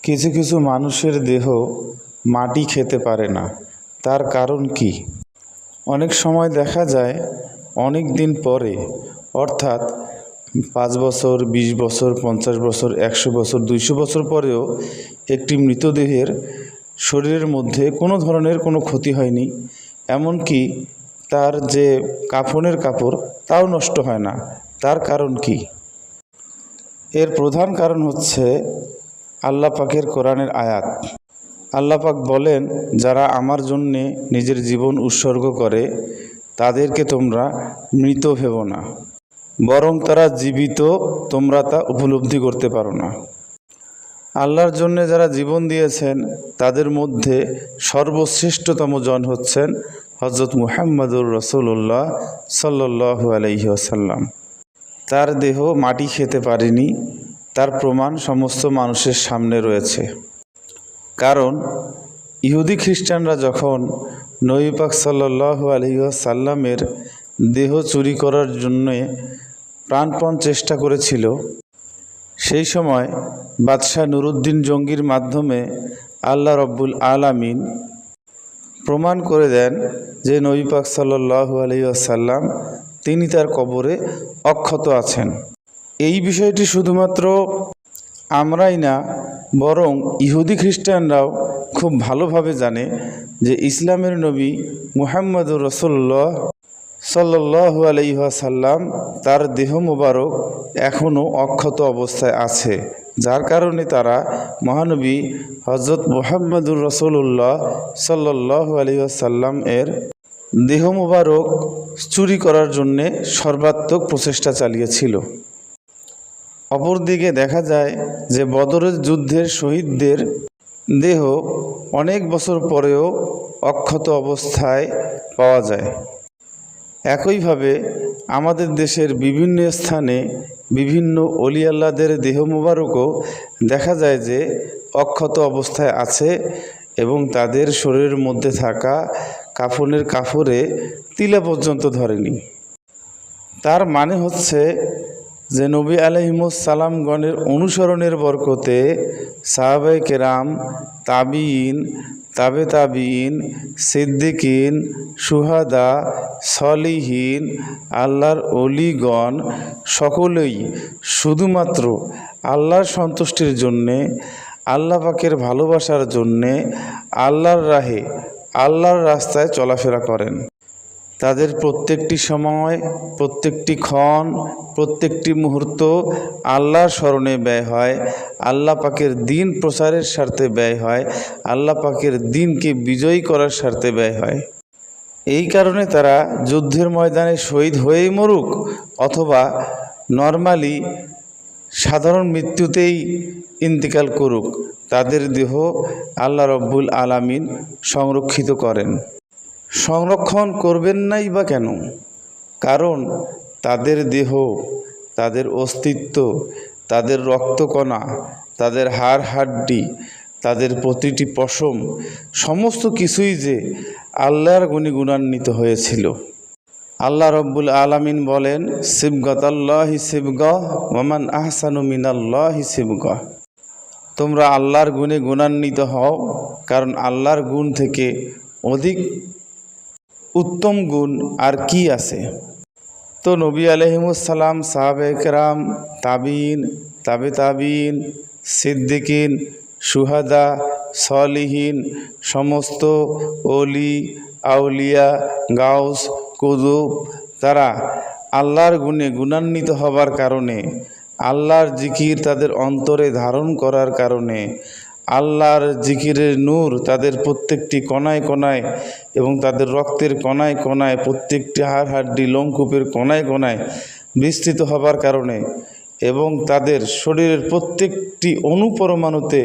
কিছু কিছু মানুষের দেহ মাটি খেতে পারে না, তার কারণ কি? অনেক সময় দেখা যায় অনেক দিন পরে, অর্থাৎ 5 বছর, 20 বছর, 50 বছর, 100 বছর, 200 বছর পরেও একটি মৃতদেহের শরীরের মধ্যে কোনো ধরনের কোনো ক্ষতি হয়নি, এমনকি তার যে কাফনের কাপড় তাও নষ্ট হয় না। তার কারণ কি? এর প্রধান কারণ হচ্ছে আল্লাহ পাকের কোরআনের আয়াত। আল্লাহ পাক বলেন, যারা আমার জন্যে নিজের জীবন উৎসর্গ করে তাদেরকে তোমরা মৃত ভেবো না, বরং তারা জীবিত, তোমরা তা উপলব্ধি করতে পারো না। আল্লাহর জন্যে যারা জীবন দিয়েছেন তাদের মধ্যে সর্বশ্রেষ্ঠতম জন হচ্ছেন হযরত মুহাম্মদুর রাসূলুল্লাহ সাল্লাল্লাহু আলাইহি ওয়াসাল্লাম। তার দেহ মাটি খেতে পারেনি, তার প্রমাণ সমস্ত মানুষের সামনে রয়েছে। কারণ ইহুদি খ্রিস্টানরা যখন নবী পাক সাল্লাল্লাহু আলাইহি ওয়াসাল্লামের দেহ চুরি করার জন্যে প্রাণপণ চেষ্টা করেছিল, সেই সময় বাদশাহ নুরউদ্দিন জঙ্গির মাধ্যমে আল্লাহ রব্বুল আলামিন প্রমাণ করে দেন যে নবী পাক সাল্লাল্লাহু আলাইহি ওয়াসাল্লাম তিনি তার কবরে অক্ষত আছেন। এই বিষয়টি শুধুমাত্র আমরাই না, বরং ইহুদি খ্রিস্টানরাও খুব ভালোভাবে জানে যে ইসলামের নবী মুহাম্মদুর রাসূলুল্লাহ সাল্লাল্লাহু আলাইহি ওয়াসাল্লাম তার দেহ মোবারক এখনও অক্ষত অবস্থায় আছে, যার কারণে তারা মহানবী হযরত মুহাম্মদুর রাসূলুল্লাহ সাল্লাল্লাহু আলাইহি ওয়াসাল্লাম এর দেহ মোবারক চুরি করার জন্যে সর্বাত্মক প্রচেষ্টা চালিয়েছিল। অপরদিকে দেখা যায় যে বদরের যুদ্ধের শহীদদের দেহ অনেক বছর পরেও অক্ষত অবস্থায় পাওয়া যায়। একইভাবে আমাদের দেশের বিভিন্ন স্থানে বিভিন্ন অলি আল্লাহদের দেহ মোবারকও দেখা যায় যে অক্ষত অবস্থায় আছে এবং তাদের শরীরের মধ্যে থাকা কাফনের কাপড়ে তিলা পর্যন্ত ধরেনি। তার মানে হচ্ছে যে নবী আলাইহিমুস সালামগণের অনুসরণের বরকতে সাহাবায়ে কেরাম, তাবিঈন, তাবে তাবিঈন, সিদ্দিকিন, শুহাদা, সলিহিন, আল্লাহর অলিগণ সকলেই শুধুমাত্র আল্লাহর সন্তুষ্টির জন্যে, আল্লাহ পাকের ভালোবাসার জন্যে আল্লাহর রাহে, আল্লাহর রাস্তায় চলাফেরা করেন। তাদের প্রত্যেকটি সময়, প্রত্যেকটি ক্ষণ, প্রত্যেকটি মুহূর্ত আল্লাহর স্মরণে ব্যয় হয়, আল্লাহ পাকের দ্বীন প্রচারের স্বার্থে ব্যয় হয়, আল্লাহ পাকের দ্বীনকে বিজয়ী করার স্বার্থে ব্যয় হয়। এই কারণে তারা যুদ্ধের ময়দানে শহীদ হয়েই মরুক অথবা নর্মালি সাধারণ মৃত্যুতেই ইন্তিকাল করুক, তাদের দেহ আল্লাহ রব্বুল আলামিন সংরক্ষিত করেন। সংরক্ষণ করবেন নাই বা কেন? কারণ তাদের দেহ, তাদের অস্তিত্ব, তাদের রক্তকণা, তাদের হাড় হাড্ডি, তাদের প্রতিটি পশম, সমস্ত কিছুই যে আল্লাহর গুণে গুণান্বিত হয়েছিল। আল্লাহ রব্বুল আলামিন বলেন, সিবগাতাল্লাহি সিবগাহ ওয়া মান আহসানু মিনাল্লাহি সিবগাহ। তোমরা আল্লাহর গুণে গুণান্বিত হও, কারণ আল্লাহর গুণ থেকে অধিক উত্তম গুণ আর কি আছে? তো নবী আলাইহিমুস সালাম, সাহাবায়ে কেরাম, তাবিঈন, তাবে তাবিঈন, সিদ্দিকিন, শুহাদা, সলিহিন, সমস্ত অলি, আউলিয়া, গাউস, কুতুব, তারা আল্লাহর গুণে গুণান্বিত হবার কারণে, আল্লাহর জিকির তাদের অন্তরে ধারণ করার কারণে, আল্লাহর জিকিরের নূর তাদের প্রত্যেকটি কণায় কণায় এবং তাদের রক্তের কণায় কণায়, প্রত্যেকটি হাড় হাড্ডি লোমকূপের কণায় কণায় বিস্তৃত হবার কারণে এবং তাদের শরীরের প্রত্যেকটি অনুপরমাণুতে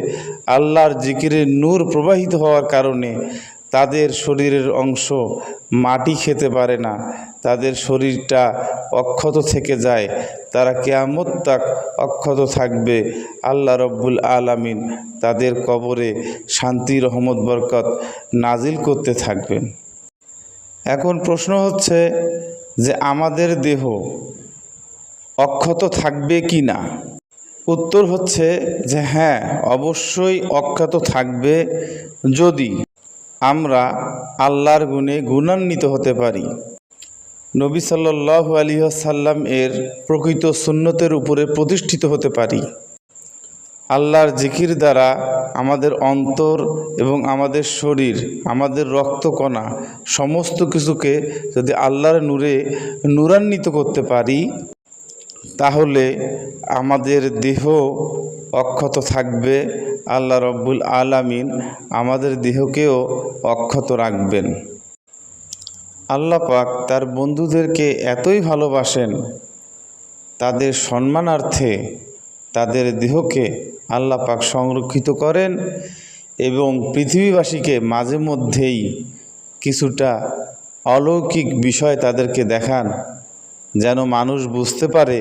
আল্লাহর জিকিরের নূর প্রবাহিত হওয়ার কারণে তাদের শরীরের অংশ মাটি খেতে পারে না, তাদের শরীরটা অক্ষত থেকে যায়, তারা কিয়ামত তাক অক্ষত থাকবে। আল্লাহ রব্বুল আলামিন তাদের কবরে শান্তি, রহমত, বরকত নাজিল করতে থাকবেন। এখন প্রশ্ন হচ্ছে যে আমাদের দেহ অক্ষত থাকবে কি না? উত্তর হচ্ছে যে হ্যাঁ, অবশ্যই অক্ষত থাকবে যদি আমরা আল্লাহর গুণে গুণান্বিত হতে পারি, নবী সাল্লাল্লাহু আলাইহি ওয়াসাল্লাম এর প্রকৃত সুন্নতের উপরে প্রতিষ্ঠিত হতে পারি। আল্লাহর জিকির দ্বারা আমাদের অন্তর এবং আমাদের শরীর, আমাদের রক্তকণা সমস্ত কিছুকে যদি আল্লাহর নূরে নূরান্বিত করতে পারি, তাহলে আমাদের দেহ অক্ষত থাকবে। আল্লাহ রব্বুল আলামিন আমাদের দেহকেও অক্ষত রাখবেন। আল্লাহ পাক তার বন্ধুদেরকে এতই ভালোবাসেন, তাদের সম্মানার্থে তাদের দেহকে আল্লাহ পাক সংরক্ষিত করেন এবং পৃথিবীবাসীকে মাঝে মধ্যেই কিছুটা অলৌকিক বিষয় তাদেরকে দেখান, যেন মানুষ বুঝতে পারে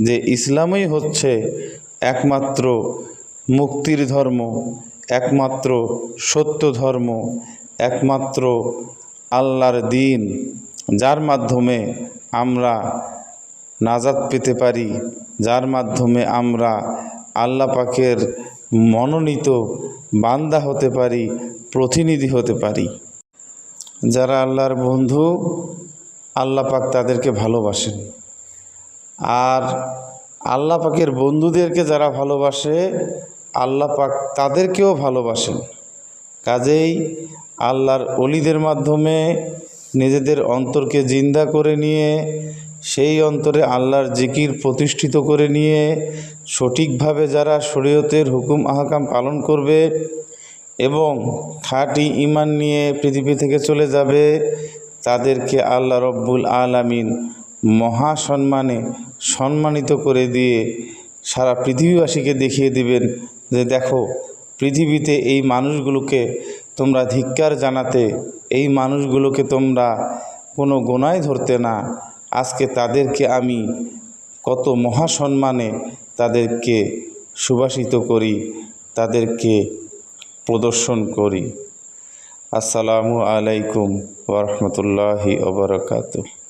যে ইসলামই হচ্ছে একমাত্র মুক্তির ধর্ম, একমাত্র সত্য ধর্ম, একমাত্র আল্লাহর দ্বীন, যার মাধ্যমে আমরা নাজাত পেতে পারি, যার মাধ্যমে আমরা আল্লাহ পাকের মনোনীত বান্দা হতে পারি, প্রতিনিধি হতে পারি। যারা আল্লাহর বন্ধু, আল্লাহ পাক তাদেরকে ভালোবাসেন, আর আল্লাহ পাকের বন্ধুদেরকে যারা ভালোবাসে, আল্লাহ পাক তাদেরকেও ভালোবাসেন। কাজেই আল্লাহর ওলিদের মাধ্যমে নিজেদের অন্তরকে জিন্দা করে নিয়ে, সেই অন্তরে আল্লাহর জিকির প্রতিষ্ঠিত করে নিয়ে সঠিকভাবে যারা শরীয়তের হুকুম আহকাম পালন করবে এবং খাঁটি ঈমান নিয়ে পৃথিবী থেকে চলে যাবে, তাদেরকে আল্লাহ রব্বুল আলামিন মহা সম্মানে সম্মানিত করে দিয়ে সারা পৃথিবীবাসীকে দেখিয়ে দিবেন যে দেখো, পৃথিবীতে এই মানুষগুলোকে তোমরা ধিক্কার জানাতে, এই মানুষগুলোকে তোমরা কোনো গোনায় ধরতে না, আজকে তাদেরকে আমি কত মহা সম্মানে তাদেরকে সুভাষিত করি, তাদেরকে প্রদর্শন করি। আসসালামু আলাইকুম ওয়া রাহমাতুল্লাহি ওয়া বারাকাতুহু।